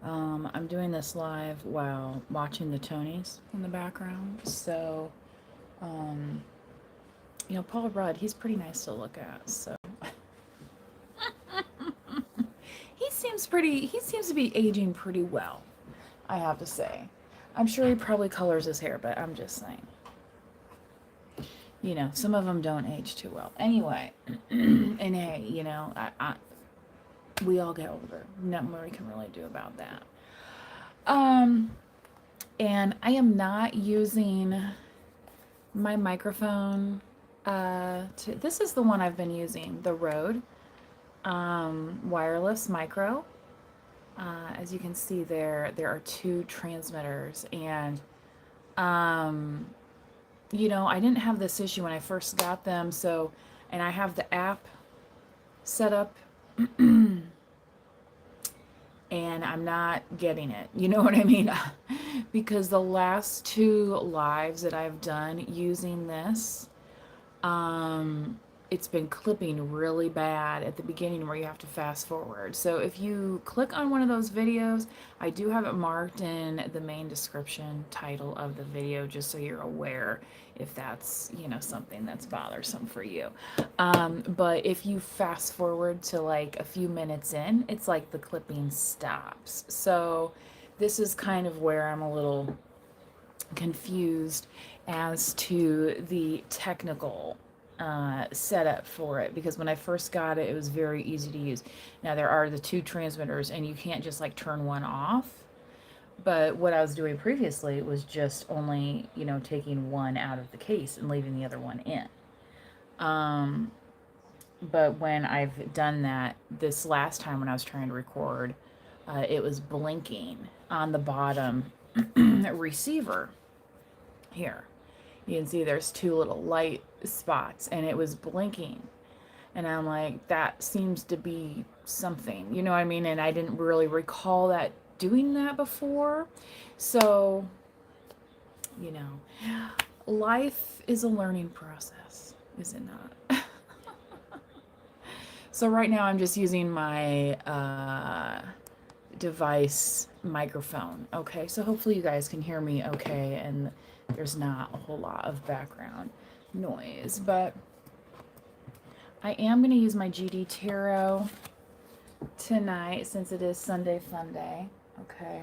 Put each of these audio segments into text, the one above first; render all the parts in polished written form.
I'm doing this live while watching the Tonys in the background. So, um, Paul Rudd, he's pretty nice to look at. So he seems to be aging pretty well, I have to say. I'm sure he probably colors his hair, but I'm just saying. Some of them don't age too well. Anyway, and hey, we all get older. Nothing we can really do about that. Um, and I am not using my microphone. This is the one I've been using, the Rode wireless micro. As you can see there are two transmitters, and I didn't have this issue when I first got them. So, and I have the app set up. And I'm not getting it. You know what I mean? Because the last two lives that I've done using this, it's been clipping really bad at the beginning where you have to fast forward. So if you click on one of those videos, I do have it marked in the main description title of the video, just so you're aware if that's, something that's bothersome for you. But if you fast forward to like a few minutes in, it's like the clipping stops. So this is kind of where I'm a little confused as to the technical setup for it, because when I first got it, it was very easy to use. Now there are the two transmitters, and you can't just like turn one off. But what I was doing previously was just only, taking one out of the case and leaving the other one in. But when I've done that this last time when I was trying to record, it was blinking on the bottom receiver here. You can see there's two little light spots, and it was blinking. And I'm like, that seems to be something, you know what I mean? And I didn't really recall that doing that before. So, life is a learning process, is it not? So right now I'm just using my device microphone. Okay, so hopefully you guys can hear me okay, and there's not a whole lot of background noise. But I am going to use my GD Tarot tonight since it is Sunday Fun Day. Okay,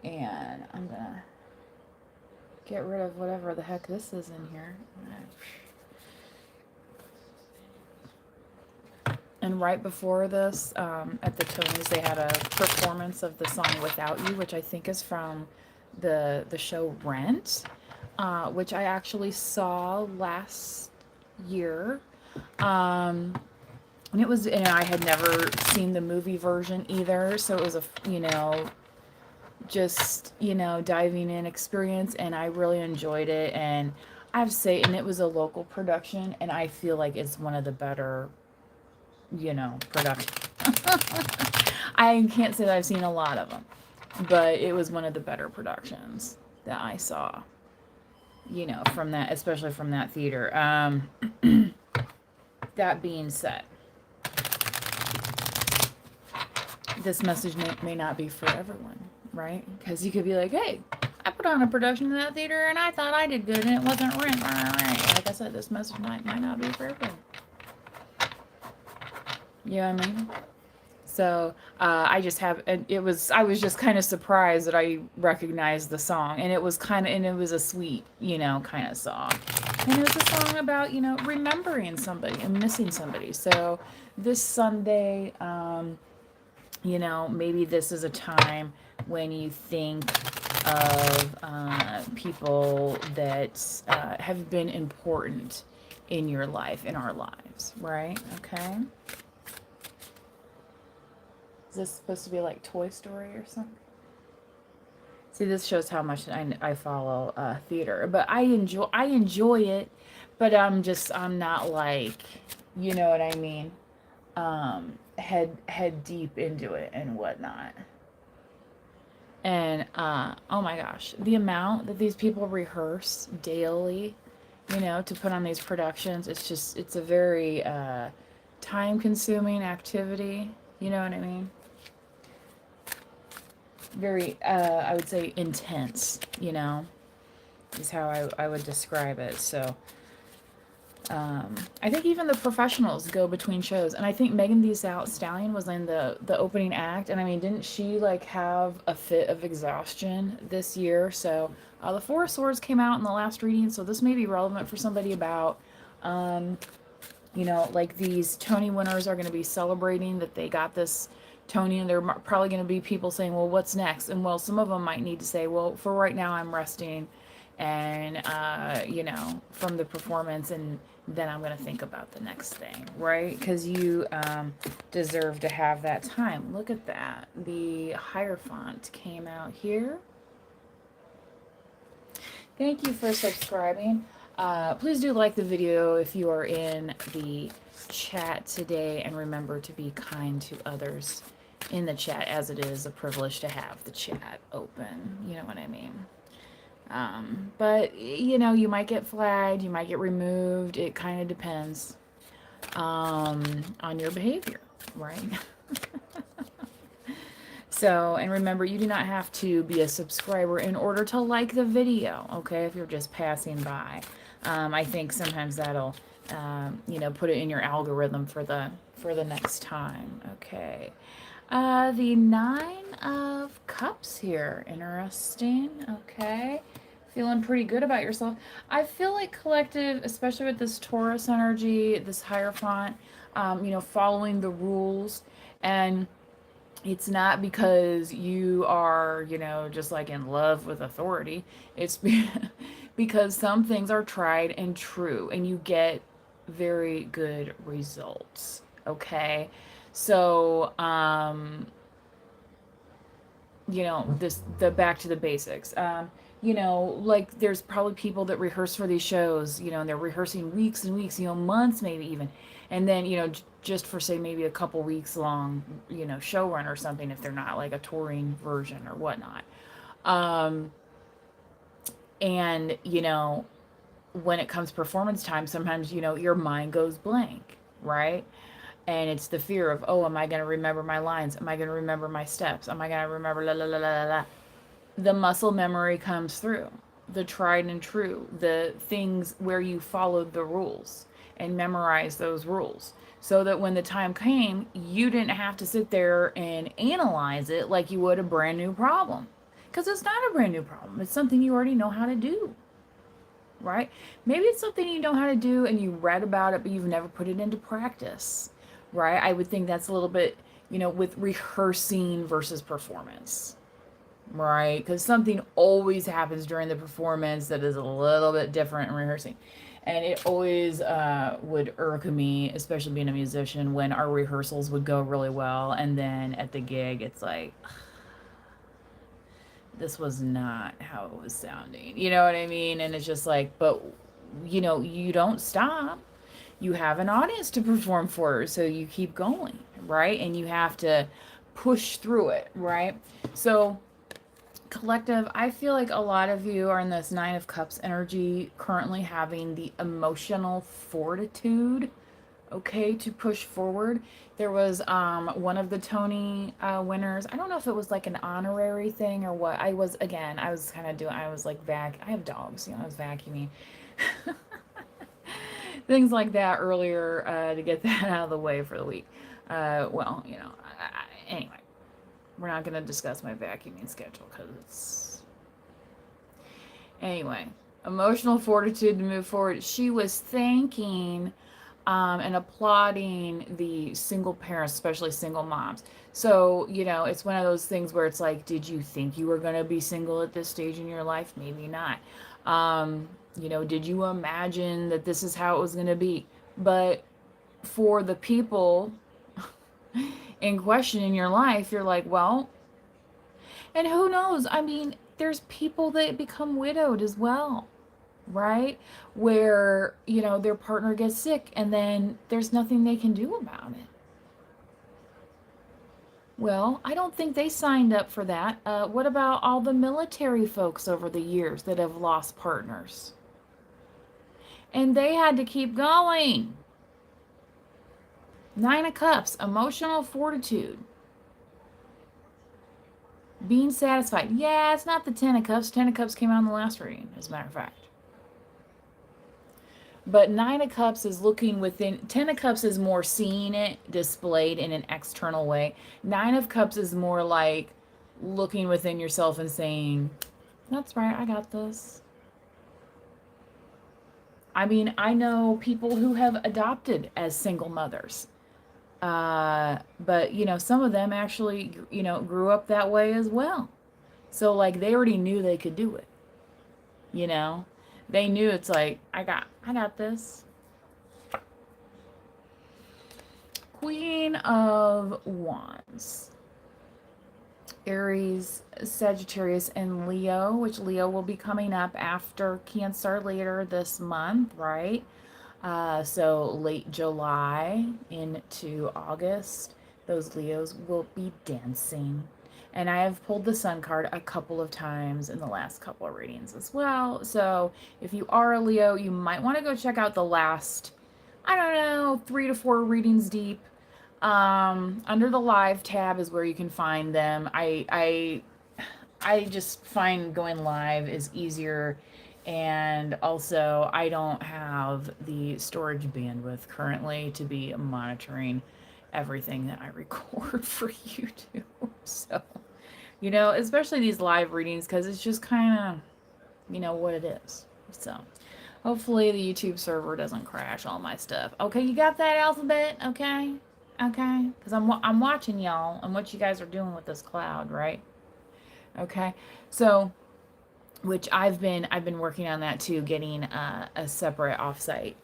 and I'm going to get rid of whatever the heck this is in here. And right before this, at the Tonys, they had a performance of the song Without You, which I think is from the show Rent, which I actually saw last year. And I had never seen the movie version either. So it was diving in experience, and I really enjoyed it. And and it was a local production, and I feel like it's one of the better production. I can't say that I've seen a lot of them, but it was one of the better productions that I saw, from that, especially from that theater. That being said, this message may not be for everyone, right? Because you could be like, hey, I put on a production in that theater and I thought I did good and it wasn't Rent. Like I said, this message might not be for everyone. You know what I mean? So I was just kind of surprised that I recognized the song, and it was a sweet, kind of song. And it was a song about, remembering somebody and missing somebody. So this Sunday, maybe this is a time when you think of people that have been important in your life, in our lives, right? Okay. Is this supposed to be like Toy Story or something? See, this shows how much I follow theater, but I enjoy it, but I'm not like, you know what I mean, head deep into it and whatnot. And oh my gosh, the amount that these people rehearse daily, to put on these productions, it's a very time consuming activity. You know what I mean? very, I would say intense, you know, is how I would describe it. So, I think even the professionals go between shows, and I think Megan Thee Stallion was in the opening act, and I mean, didn't she like have a fit of exhaustion this year? So the Four of Swords came out in the last reading, so this may be relevant for somebody about, um, you know, like these Tony winners are going to be celebrating that they got this Tony, and there are probably going to be people saying, well, what's next? And well, some of them might need to say, well, for right now, I'm resting, and you know, from the performance, and then I'm going to think about the next thing, right? Because you deserve to have that time. Look at that. The Hierophant came out here. Thank you for subscribing. Please do like the video if you are in the chat today, and remember to be kind to others in the chat, as it is a privilege to have the chat open. You know what I mean? But, you know, you might get flagged, you might get removed. It kind of depends on your behavior, right? So, and remember, you do not have to be a subscriber in order to like the video, okay, if you're just passing by. I think sometimes that'll, you know, put it in your algorithm for the next time, okay. The Nine of Cups here, interesting, okay. Feeling pretty good about yourself. I feel like collective, especially with this Taurus energy, this Hierophant, you know, following the rules, and it's not because you are, you know, just like in love with authority. It's because some things are tried and true, and you get very good results. Okay. So, you know, the back to the basics. You know, like there's probably people that rehearse for these shows, you know, and they're rehearsing weeks and weeks, you know, months maybe even. And then, you know, just for say maybe a couple weeks long, you know, show run or something, if they're not like a touring version or whatnot. Um, and, you know, when it comes performance time, sometimes, you know, your mind goes blank, right? And it's the fear of, oh, am I going to remember my lines? Am I going to remember my steps? Am I going to remember la la la la la la? The muscle memory comes through, the tried and true, the things where you followed the rules and memorized those rules, so that when the time came, you didn't have to sit there and analyze it like you would a brand new problem. Because it's not a brand new problem, it's something you already know how to do, right? Maybe it's something you know how to do and you read about it, but you've never put it into practice, right? I would think that's a little bit, you know, with rehearsing versus performance. Right, because something always happens during the performance that is a little bit different in rehearsing. And it always would irk me, especially being a musician, when our rehearsals would go really well, and then at the gig, it's like, this was not how it was sounding. You know what I mean? And it's just like, but, you know, you don't stop. You have an audience to perform for, so you keep going, right? And you have to push through it, right? So, collective, I feel like a lot of you are in this Nine of Cups energy, currently having the emotional fortitude, okay, to push forward. There was one of the Tony winners. I don't know if it was like an honorary thing or what. I was kind of doing, I was like I have dogs, you know, I was vacuuming. Things like that earlier to get that out of the way for the week. Well, you know, anyway. We're not going to discuss my vacuuming schedule because it's... Anyway, emotional fortitude to move forward. She was thanking and applauding the single parents, especially single moms. So, you know, it's one of those things where it's like, did you think you were going to be single at this stage in your life? Maybe not. You know, did you imagine that this is how it was going to be? But for the people in question in your life, you're like, well, and who knows? I mean, there's people that become widowed as well, right? Where, you know, their partner gets sick and then there's nothing they can do about it. Well, I don't think they signed up for that. What about all the military folks over the years that have lost partners? And they had to keep going. Nine of Cups, emotional fortitude. Being satisfied. Yeah, it's not the Ten of Cups. Ten of Cups came out in the last reading, as a matter of fact. But Nine of Cups is looking within. Ten of Cups is more seeing it displayed in an external way. Nine of Cups is more like looking within yourself and saying, that's right, I got this. I mean, I know people who have adopted as single mothers. But, some of them actually, grew up that way as well. So, like, they already knew they could do it. You know, they knew it's like, I got this. Queen of Wands. Aries, Sagittarius, and Leo, which Leo will be coming up after Cancer later this month, right? So late July into August, those Leos will be dancing. And I have pulled the Sun card a couple of times in the last couple of readings as well. So if you are a Leo, you might want to go check out the last, I don't know, 3 to 4 readings deep. Under the live tab is where you can find them. I just find going live is easier, and also I don't have the storage bandwidth currently to be monitoring everything that I record for YouTube. So, especially these live readings, because it's just kind of, what it is. So, hopefully the YouTube server doesn't crash all my stuff. Okay, you got that, Alphabet? Okay? Okay? Because I'm watching y'all and what you guys are doing with this cloud, right? Okay? So, which I've been working on that too, getting a separate offsite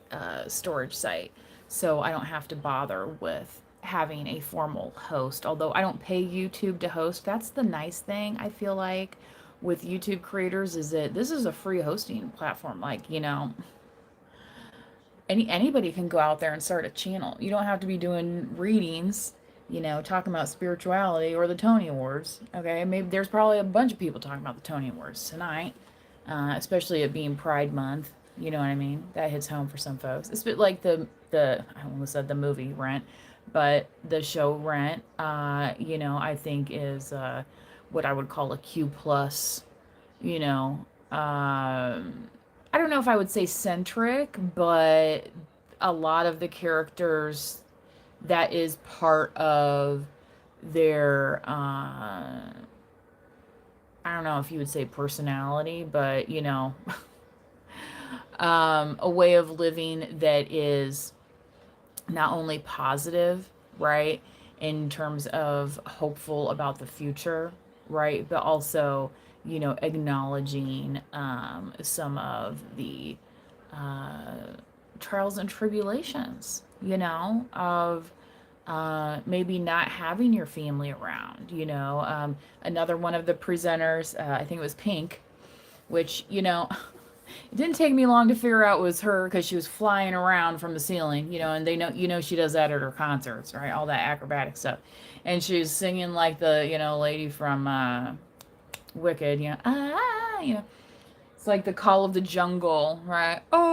storage site, so I don't have to bother with having a formal host. Although I don't pay YouTube to host, that's the nice thing I feel like with YouTube creators, is that this is a free hosting platform. Like, anybody can go out there and start a channel. You don't have to be doing readings, talking about spirituality or the Tony Awards. Okay, maybe there's probably a bunch of people talking about the Tony Awards tonight, especially it being Pride Month. You know what I mean? That hits home for some folks. It's a bit like the I almost said the movie Rent, but the show Rent. I think is what I would call a Q plus. You know, I don't know if I would say centric, but a lot of the characters, that is part of their I don't know if you would say personality, but a way of living that is not only positive, right, in terms of hopeful about the future, right, but also, acknowledging some of the trials and tribulations, of maybe not having your family around, another one of the presenters, I think it was Pink, which, it didn't take me long to figure out it was her because she was flying around from the ceiling, and they know, she does that at her concerts, right? All that acrobatic stuff. And she was singing like the, lady from Wicked, it's like the call of the jungle, right? Oh,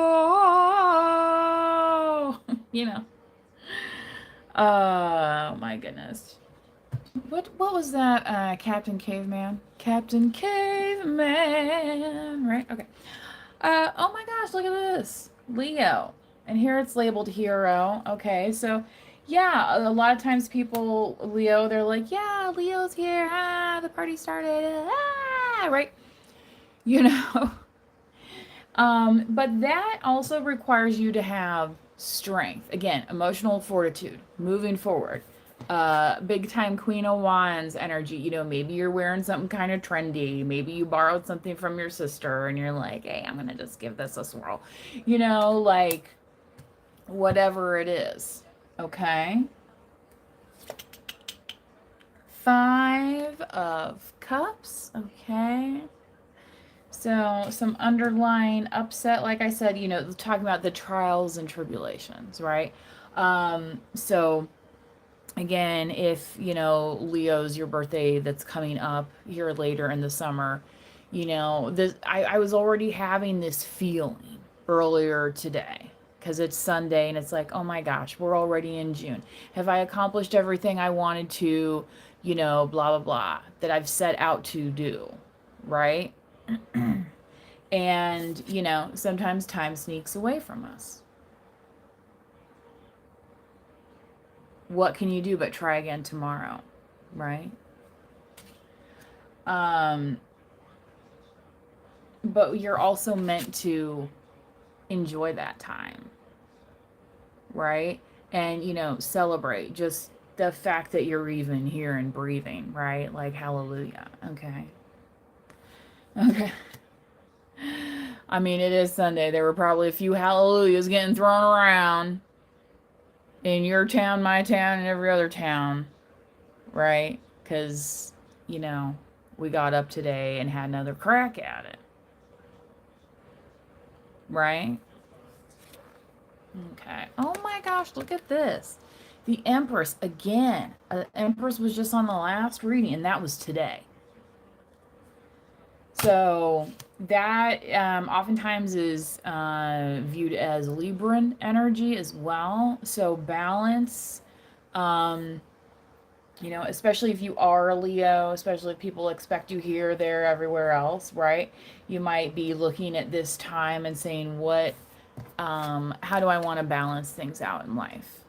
Oh my goodness. What was that? Captain Caveman? Captain Caveman, right? Okay. Oh my gosh, look at this. Leo. And here it's labeled hero. Okay, so yeah, a lot of times people, Leo, they're like, yeah, Leo's here. Ah, the party started. Ah, right? You know. But that also requires you to have strength. Again, emotional fortitude, moving forward. Big time Queen of Wands energy. Maybe you're wearing something kind of trendy. Maybe you borrowed something from your sister and you're like, hey, I'm going to just give this a swirl. Like whatever it is. Okay. 5 of Cups. Okay. So some underlying upset, like I said, talking about the trials and tribulations, right? So again, if, Leo's your birthday that's coming up here later in the summer, I was already having this feeling earlier today because it's Sunday and it's like, oh my gosh, we're already in June. Have I accomplished everything I wanted to you know, blah, blah, blah, that I've set out to do, right? And, you know, sometimes time sneaks away from us. What can you do but try again tomorrow, right? But you're also meant to enjoy that time, right? And, you know, celebrate just the fact that you're even here and breathing, right? Like, hallelujah. Okay. Okay. I mean, it is Sunday. There were probably a few hallelujahs getting thrown around in your town, my town, and every other town, right? Because, you know, we got up today and had another crack at it, right? Okay. Oh my gosh, look at this. The Empress again. Empress was just on the last reading, and that was today. So that oftentimes is viewed as Libran energy as well. So balance, you know, especially if you are a Leo, especially if people expect you here, there, everywhere else, right? You might be looking at this time and saying, what, how do I want to balance things out in life?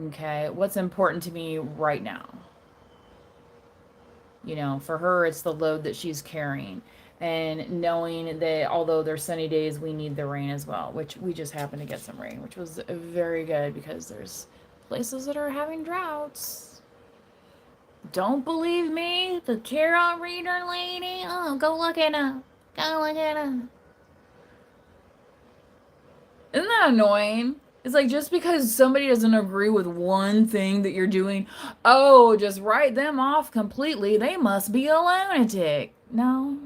Okay, what's important to me right now? You know, for her, it's the load that she's carrying. And knowing that although there's sunny days, we need the rain as well, which we just happened to get some rain, which was very good because there's places that are having droughts. Don't believe me? The tarot reader lady? Oh, go look it up. Go look it up. Isn't that annoying? It's like just because somebody doesn't agree with one thing that you're doing, oh, just write them off completely. They must be a lunatic. No,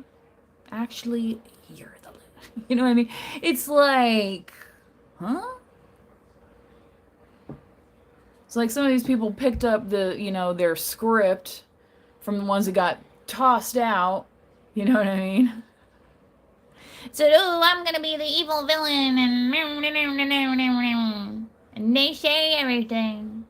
actually, you're the lunatic. You know what I mean? It's like, huh? It's like some of these people picked up the, you know, their script from the ones that got tossed out. You know what I mean? Said, oh, I'm gonna be the evil villain and they say everything.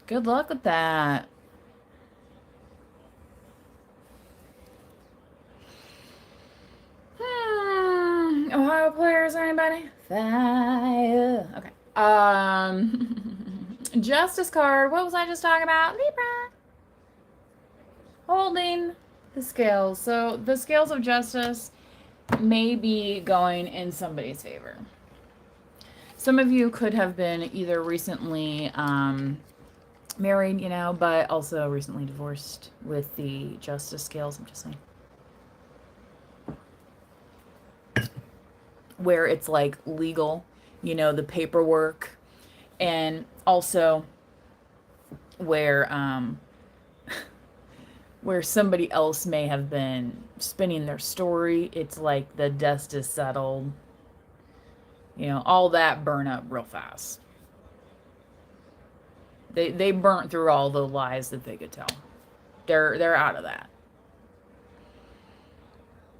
Good luck with that. Ohio players, anybody? Fire. Okay. Justice card. What was I just talking about? Libra. Holding the scales. So the scales of justice may be going in somebody's favor. Some of you could have been either recently married, you know, but also recently divorced with the justice scales. I'm just saying. Where it's like legal, you know, the paperwork, and also where where somebody else may have been spinning their story. It's like the dust is settled. You know, all that burn up real fast. They burnt through all the lies that they could tell. They're out of that.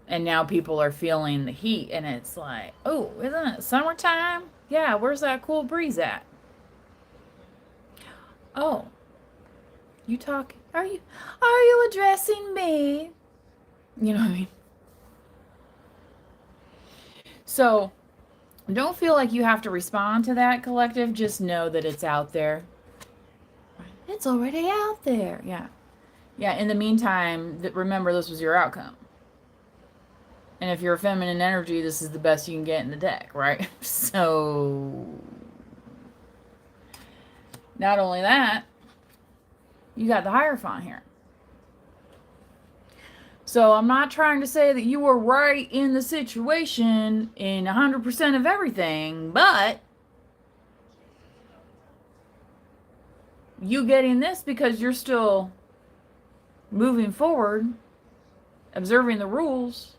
And now people are feeling the heat, and it's like, oh, isn't it summertime? Yeah, where's that cool breeze at? Oh, you talk? Are you addressing me? You know what I mean? So don't feel like you have to respond to that, collective. Just know that it's out there. It's already out there. Yeah. Yeah. In the meantime, remember this was your outcome. And if you're a feminine energy, this is the best you can get in the deck, right? So, not only that, you got the Hierophant here. So, I'm not trying to say that you were right in the situation in 100% of everything, but you getting this because you're still moving forward, observing the rules.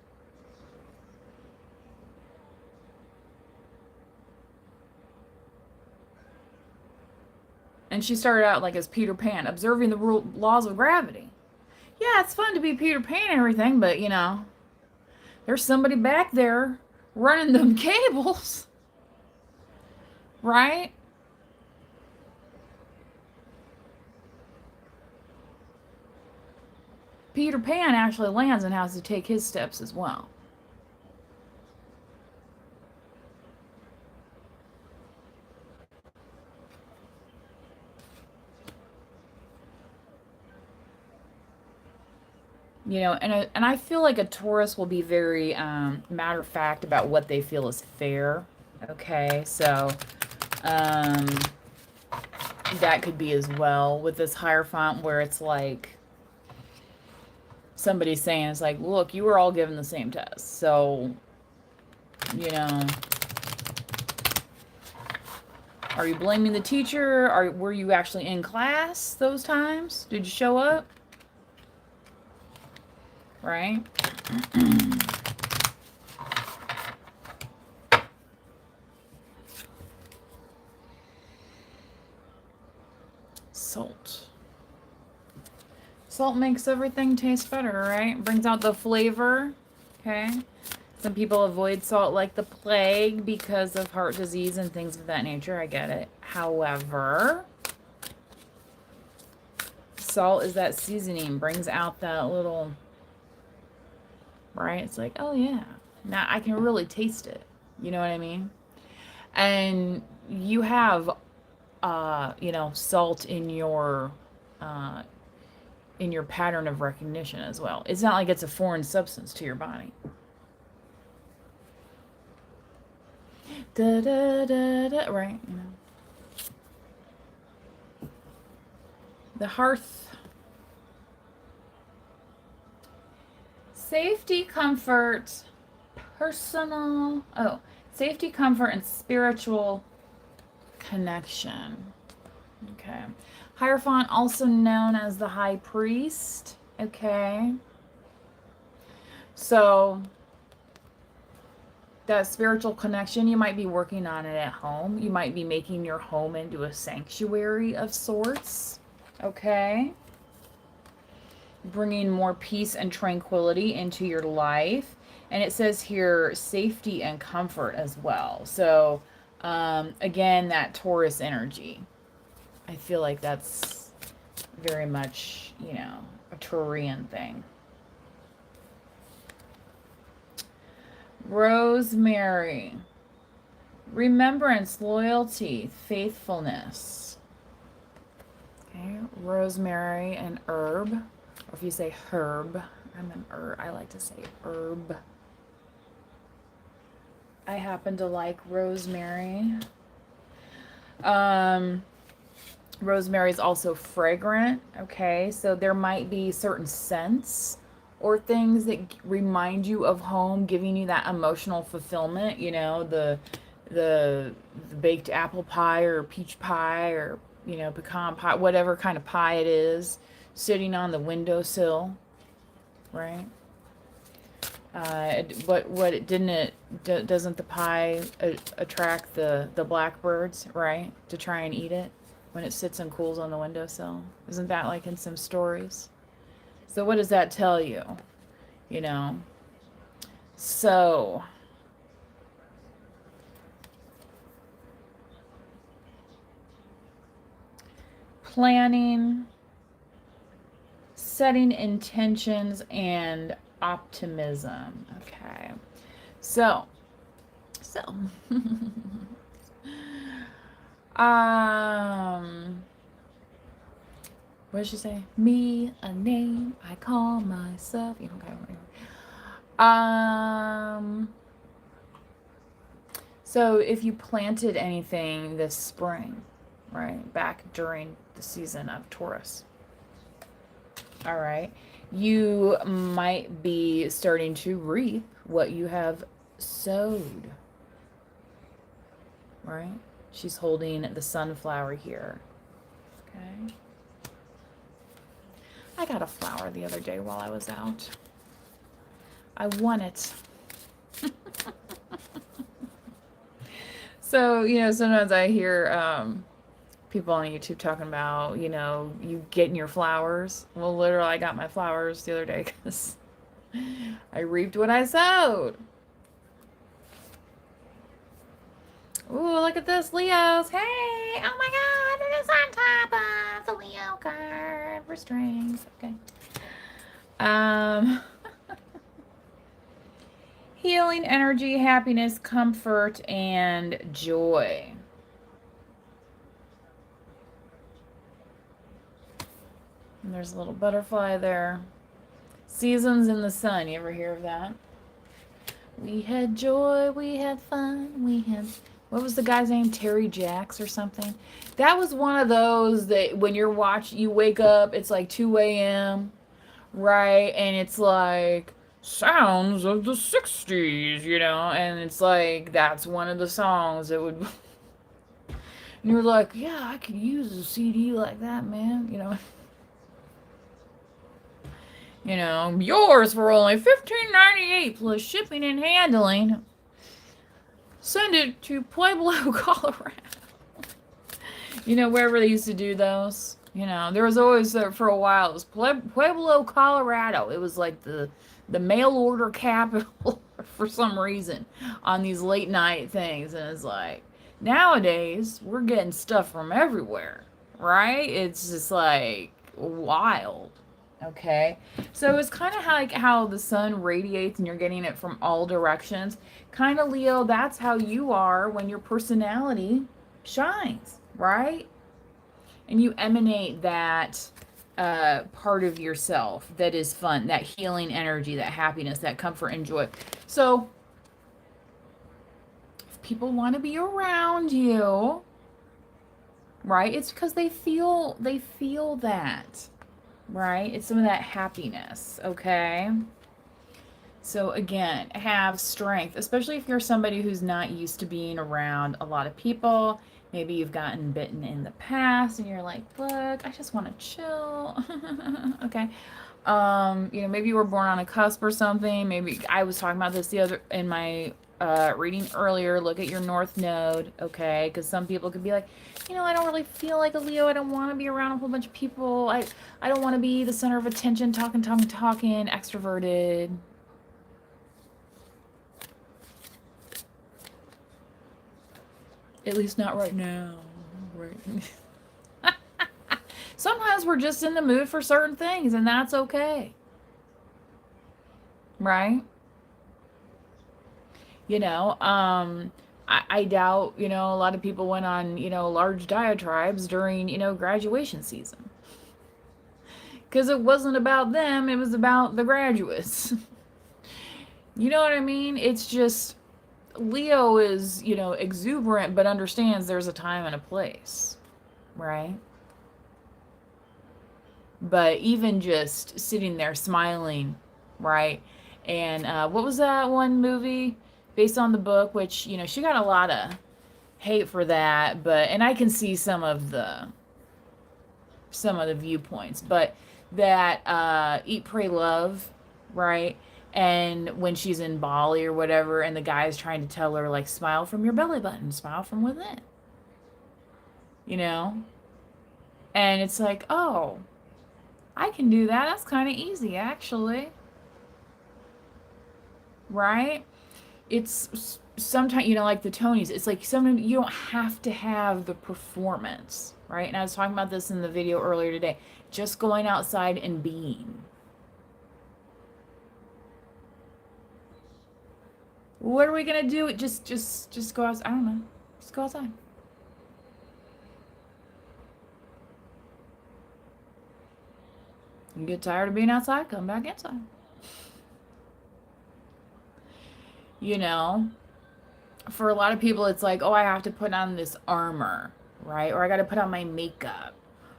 And she started out like as Peter Pan, observing the laws of gravity. Yeah, it's fun to be Peter Pan and everything, but you know, there's somebody back there running them cables, right? Peter Pan actually lands and has to take his steps as well. You know, and I feel like a Taurus will be very matter of fact about what they feel is fair. Okay, so um, that could be as well with this Hierophant, where it's like somebody's saying, it's like, look, you were all given the same test, so you know, are you blaming the teacher? Were you actually in class those times? Did you show up? Right? Salt. Salt makes everything taste better, right? Brings out the flavor. Okay. Some people avoid salt like the plague because of heart disease and things of that nature. I get it. However, salt is that seasoning, brings out that little, right? It's like, oh yeah, now I can really taste it. You know what I mean? And you have, you know, salt in your pattern of recognition as well. It's not like it's a foreign substance to your body. Da da da da, right? You know. The hearth. Safety, comfort, personal. Oh, safety, comfort, and spiritual connection. Okay. Hierophant, also known as the high priest. Okay. So that spiritual connection, you might be working on it at home. You might be making your home into a sanctuary of sorts. Okay. Bringing more peace and tranquility into your life. And it says here safety and comfort as well. So again, that Taurus energy. I feel like that's very much, you know, a Taurian thing. Rosemary. Remembrance, loyalty, faithfulness. Okay, rosemary and herb. Or if you say herb, I'm an herb. I like to say herb. I happen to like rosemary. Rosemary is also fragrant. Okay, so there might be certain scents or things that remind you of home, giving you that emotional fulfillment. You know, the baked apple pie or peach pie or, you know, pecan pie, whatever kind of pie it is, sitting on the windowsill, right? What it didn't it doesn't the pie attract the blackbirds, right, to try and eat it when it sits and cools on the windowsill? Isn't that like in some stories? So what does that tell you? You know, so planning, setting intentions, and optimism. Okay, so what did she say? Me, a name I call myself. Okay, so if you planted anything this spring, right, back during the season of Taurus, all right, you might be starting to reap what you have sowed, right? She's holding the sunflower here. Okay. I got a flower the other day while I was out. I won it. So, you know, sometimes I hear People on YouTube talking about, you know, you getting your flowers. Well, literally, I got my flowers the other day because I reaped what I sowed. Ooh, look at this, Leos. Hey, oh my God, it is on top of the Leo card for strings. Okay. Um, healing energy, happiness, comfort, and joy. And there's a little butterfly there. Seasons in the sun. You ever hear of that? We had joy, we had fun, we had... What was the guy's name? Terry Jacks or something? That was one of those that when you're watching, you wake up, it's like 2 a.m., right? And it's like, sounds of the 60s, you know? And it's like, that's one of the songs that would... And you're like, yeah, I could use a CD like that, man, you know? You know, yours for only $15.98 plus shipping and handling. Send it to Pueblo, Colorado. You know, wherever they used to do those. You know, there was always, for a while, it was Pueblo, Colorado. It was like the mail order capital for some reason on these late night things. And it's like, nowadays, we're getting stuff from everywhere, right? It's just like wild. Okay, so it's kind of like how the sun radiates and you're getting it from all directions. Kind of, Leo, that's how you are when your personality shines, right? And you emanate that part of yourself that is fun, that healing energy, that happiness, that comfort and joy. So if people want to be around you, right, it's because they feel that. Right? It's some of that happiness, okay? So again, have strength, especially if you're somebody who's not used to being around a lot of people. Maybe you've gotten bitten in the past and you're like, look, I just want to chill. Okay. You know, maybe you were born on a cusp or something. Maybe I was talking about this the other in my reading earlier. Look at your north node, okay? Because some people could be like, you know, I don't really feel like a Leo. I don't want to be around a whole bunch of people. I don't want to be the center of attention, talking, extroverted. At least not right now. Right. Sometimes we're just in the mood for certain things, and that's okay. Right? You know, I doubt, you know, a lot of people went on, you know, large diatribes during, you know, graduation season. Because it wasn't about them, it was about the graduates. You know what I mean? It's just, Leo is, you know, exuberant, but understands there's a time and a place, right? But even just sitting there smiling, right? And what was that one movie based on the book, which, you know, she got a lot of hate for that, but, and I can see some of the viewpoints, but that Eat, Pray, Love, right? And when she's in Bali or whatever, and the guy's trying to tell her, like, smile from your belly button, smile from within, you know? And it's like, oh, I can do that. That's kind of easy, actually. Right? It's sometimes, you know, like the Tonys, it's like sometimes you don't have to have the performance, right? And I was talking about this in the video earlier today. Just going outside and being. What are we gonna do? Just go outside. I don't know. Just go outside. You get tired of being outside, come back inside. You know, for a lot of people, it's like, oh, I have to put on this armor, right? Or I got to put on my makeup.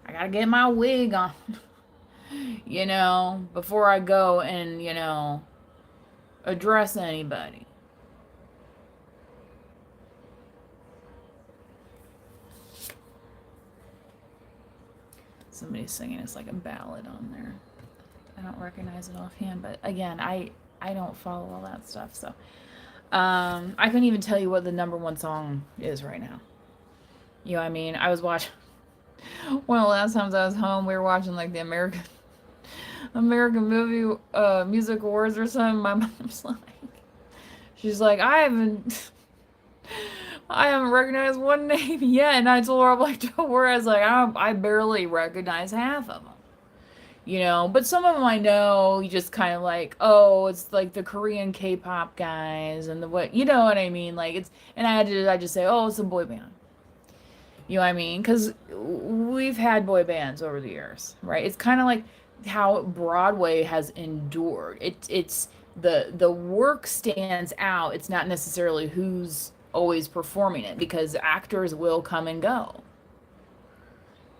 I got to get my wig on, you know, before I go and, you know, address anybody. Somebody's singing, it's like a ballad on there. I don't recognize it offhand, but again, I don't follow all that stuff, so I couldn't even tell you what the #1 song is right now. You know what I mean? I was watching One of the last times I was home, we were watching like the American movie music awards or something. My mom's like, she's like, I haven't recognized one name yet, and I told her, I'm like, don't worry. I was like, I barely recognize half of them, you know. But some of them I know. You just kind of like, oh, it's like the Korean K-pop guys and the what, you know what I mean? Like it's, and I just say, oh, it's a boy band. You know what I mean? Because we've had boy bands over the years, right? It's kind of like how Broadway has endured. It's the work stands out. It's not necessarily who's always performing it because actors will come and go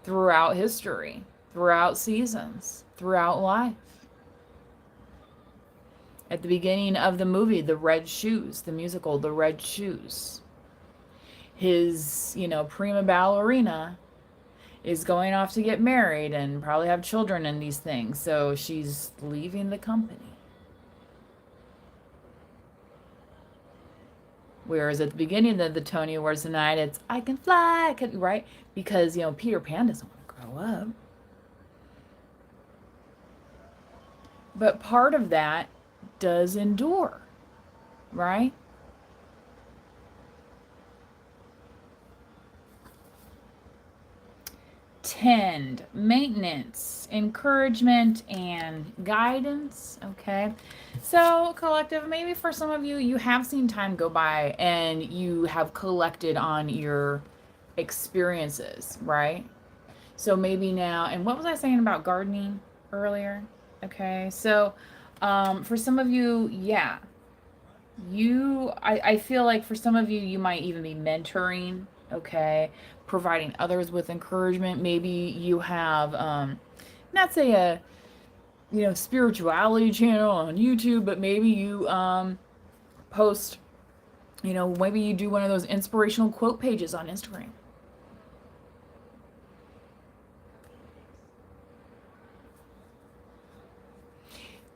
throughout history, throughout seasons, throughout life. At the beginning of the movie, The Red Shoes, the musical, The Red Shoes, his, you know, prima ballerina is going off to get married and probably have children and these things. So she's leaving the company. Whereas at the beginning of the Tony Awards tonight, it's I can fly, right? Because, you know, Peter Pan doesn't want to grow up. But part of that does endure, right? Tend, maintenance, encouragement, and guidance. Okay. So, collective, maybe for some of you, you have seen time go by and you have collected on your experiences, right? So, maybe now, and what was I saying about gardening earlier? Okay. So, for some of you, yeah, I feel like for some of you, you might even be mentoring, okay, providing others with encouragement. Maybe you have, not say a, you know, spirituality channel on YouTube, but maybe you post, you know, maybe you do one of those inspirational quote pages on Instagram.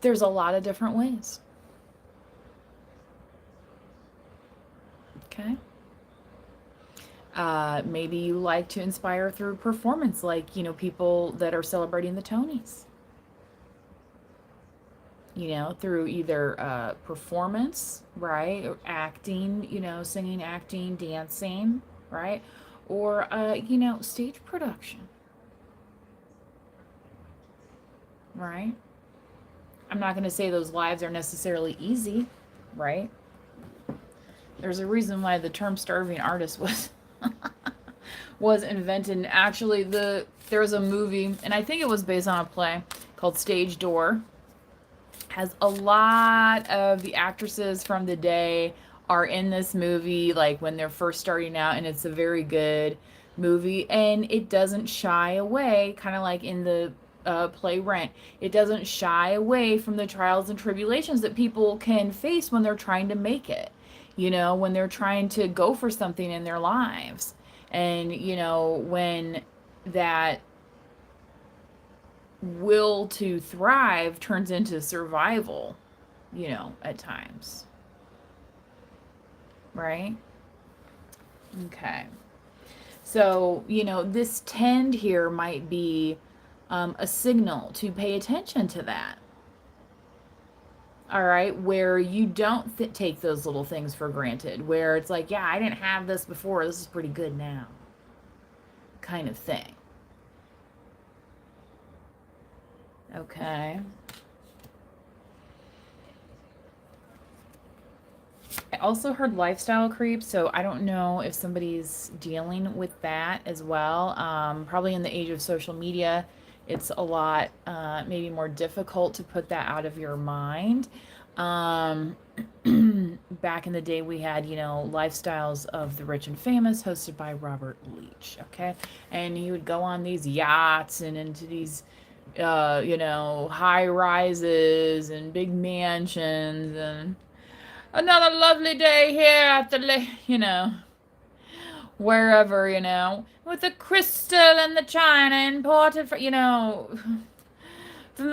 There's a lot of different ways. Okay. Maybe you like to inspire through performance, like, you know, people that are celebrating the Tonys, you know, through either performance, right, or acting, you know, singing, acting, dancing, right, or, you know, stage production, right? I'm not going to say those lives are necessarily easy, right? There's a reason why the term starving artist was was invented. And actually, there was a movie, and I think it was based on a play called Stage Door. Has a lot of the actresses from the day are in this movie, like when they're first starting out, and it's a very good movie, and it doesn't shy away, kind of like in the play Rent. It doesn't shy away from the trials and tribulations that people can face when they're trying to make it, you know, when they're trying to go for something in their lives. And, you know, when that will to thrive turns into survival, you know, at times. Right? Okay. So, you know, this tend here might be a signal to pay attention to that. All right, where you don't take those little things for granted, where it's like, yeah, I didn't have this before, this is pretty good now, kind of thing. Okay. I also heard lifestyle creep, so I don't know if somebody's dealing with that as well. Probably in the age of social media, it's a lot maybe more difficult to put that out of your mind. Um, Back in the day, we had, you know, Lifestyles of the Rich and Famous, hosted by Robert Leach, okay? And he would go on these yachts and into these, you know, high rises and big mansions and another lovely day here at the, you know, wherever, you know, with the crystal and the china imported, you know, from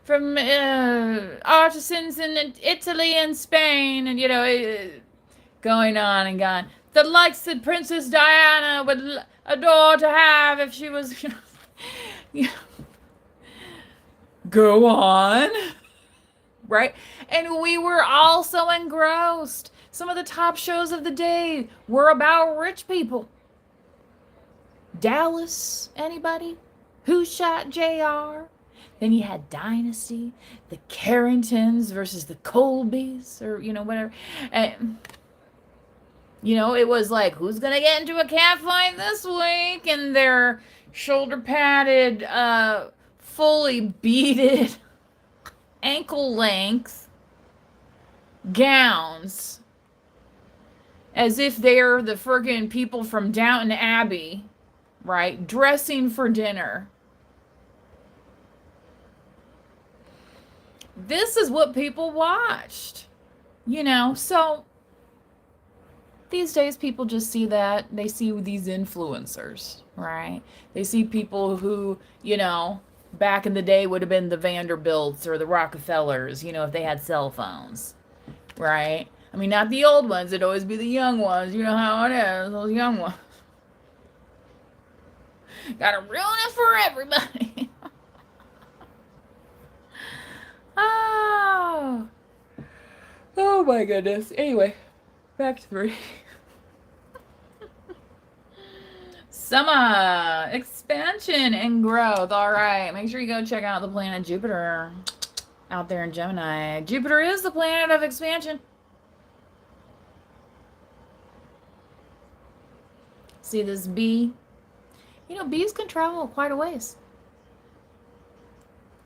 from artisans in Italy and Spain, and you know, going on and gone. the likes that Princess Diana would adore to have if she was, you know, go on, right? And we were all so engrossed. Some of the top shows of the day were about rich people. Dallas, anybody? Who Shot JR? Then you had Dynasty, the Carringtons versus the Colbys, or, whatever. And, it was like, who's going to get into a cat fight this week? And their shoulder padded, fully beaded, ankle length gowns. As if they're the friggin' people from Downton Abbey, right? Dressing for dinner. This is what people watched, so these days people just see that. They see these influencers, right? They see people who, back in the day would have been the Vanderbilts or the Rockefellers, if they had cell phones, right? I mean, not the old ones. It'd always be the young ones. You know how it is, those young ones. Gotta ruin it for everybody. Oh my goodness. Anyway, back to three. Summer, expansion and growth. All right, make sure you go check out the planet Jupiter out there in Gemini. Jupiter is the planet of expansion. See this bee? Bees can travel quite a ways.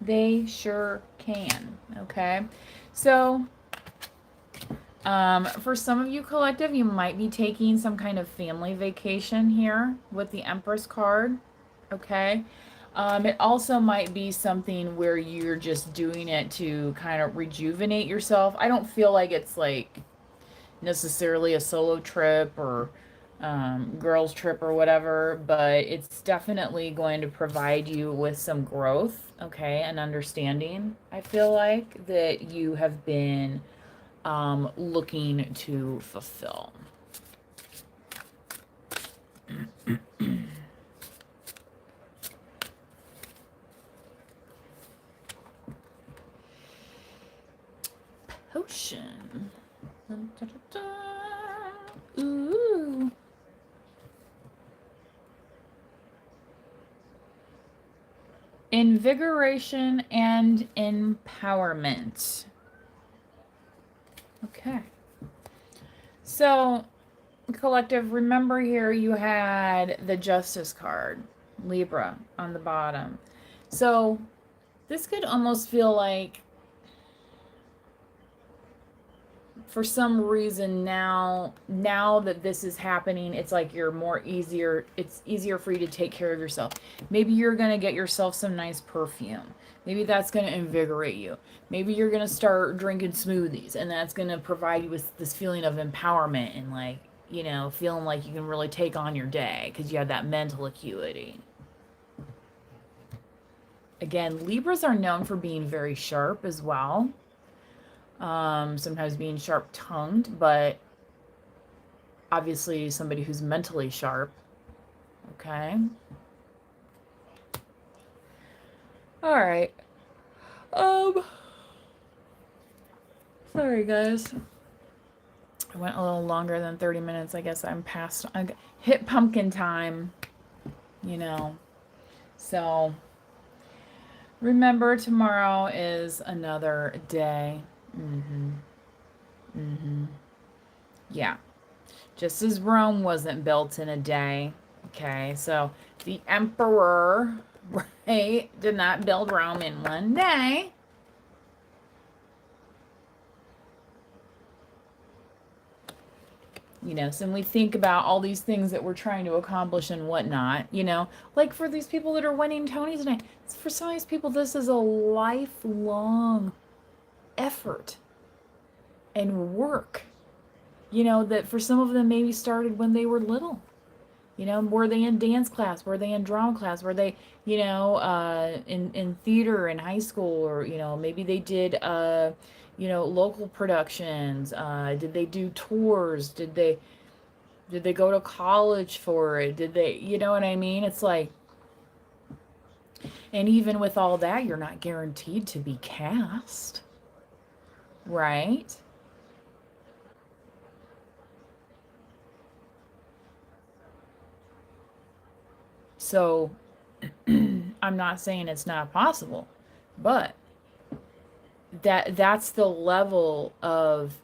They sure can, okay? So, for some of you collective, you might be taking some kind of family vacation here with the Empress card, okay? It also might be something where you're just doing it to kind of rejuvenate yourself. I don't feel like it's like necessarily a solo trip or girls trip or whatever, but it's definitely going to provide you with some growth, okay, and understanding. I feel like that you have been looking to fulfill. Potion. Ooh. Invigoration and empowerment. Okay. So, collective, remember here you had the Justice card, Libra, on the bottom. So, this could almost feel like, for some reason now that this is happening, it's like it's easier for you to take care of yourself. Maybe you're going to get yourself some nice perfume. Maybe that's going to invigorate you. Maybe you're going to start drinking smoothies, and that's going to provide you with this feeling of empowerment and like, feeling like you can really take on your day because you have that mental acuity. Again, Libras are known for being very sharp as well. Sometimes being sharp-tongued, but obviously somebody who's mentally sharp. Okay. All right. Sorry guys. I went a little longer than 30 minutes. I guess I hit pumpkin time, So remember, tomorrow is another day. Yeah. Just as Rome wasn't built in a day. Okay, so the emperor, right, did not build Rome in one day. So when we think about all these things that we're trying to accomplish and whatnot, like for these people that are winning Tony tonight, for some of these people, this is a lifelong effort and work, that for some of them maybe started when they were little. Were they in dance class? Were they in drama class? Were they, in theater in high school? Or, maybe they did, local productions. Did they do tours? Did they, Did they go to college for it? Did they, you know what I mean? It's like, and even with all that, you're not guaranteed to be cast, right? So I'm not saying it's not possible, but that's the level of,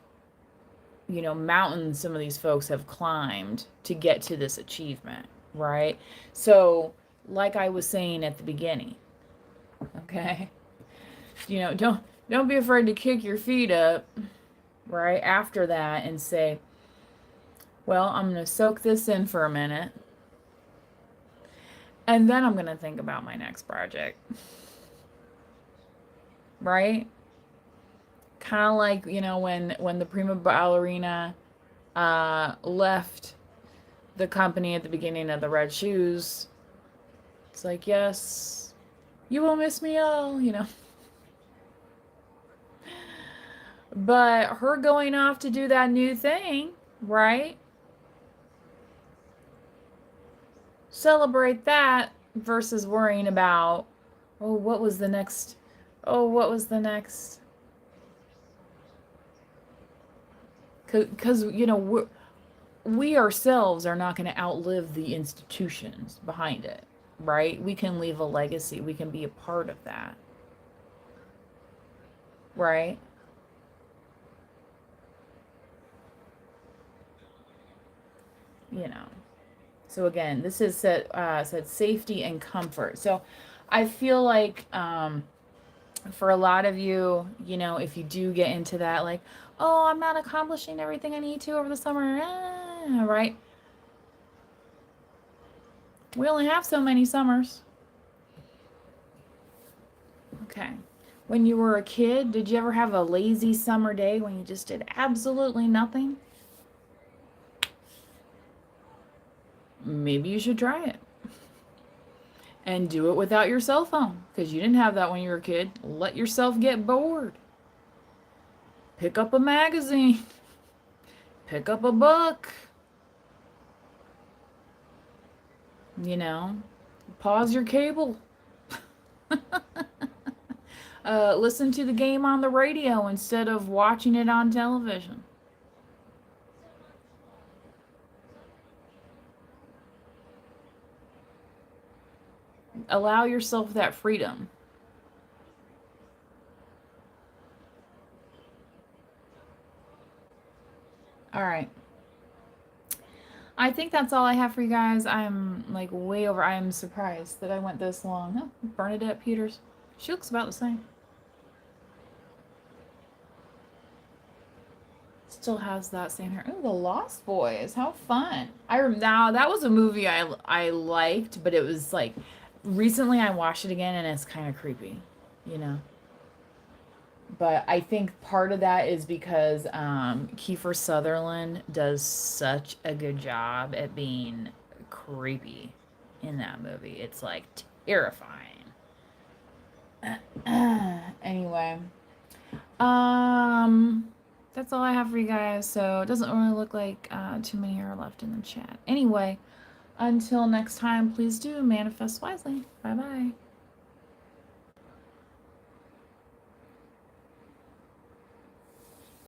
mountains some of these folks have climbed to get to this achievement, right? So, like I was saying at the beginning, okay? Don't be afraid to kick your feet up right after that and say, well, I'm going to soak this in for a minute and then I'm going to think about my next project. Right? Kind of like, when the prima ballerina left the company at the beginning of the Red Shoes. It's like, yes, you will miss me all. But her going off to do that new thing, right? Celebrate that versus worrying about, oh, what was the next? Oh, what was the next? Because, we ourselves are not going to outlive the institutions behind it, right? We can leave a legacy. We can be a part of that, right? You know. So again, this is said safety and comfort. So I feel like for a lot of you, if you do get into that, like, oh, I'm not accomplishing everything I need to over the summer, right? We only have so many summers. Okay. When you were a kid, did you ever have a lazy summer day when you just did absolutely nothing? Maybe you should try it. And do it without your cell phone, because you didn't have that when you were a kid. Let yourself get bored. Pick up a magazine. Pick up a book. Pause your cable. Listen to the game on the radio instead of watching it on television. Allow yourself that freedom. All right. I think that's all I have for you guys. I'm like way over. I am surprised that I went this long. Oh, Bernadette Peters. She looks about the same. Still has that same hair. Oh, The Lost Boys. How fun. Now that was a movie I liked, but it was like recently I watched it again and it's kind of creepy, you know. But I think part of that is because Kiefer Sutherland does such a good job at being creepy in that movie. It's like terrifying. Anyway, that's all I have for you guys. So it doesn't really look like too many are left in the chat. Anyway, until next time, please do manifest wisely. Bye bye.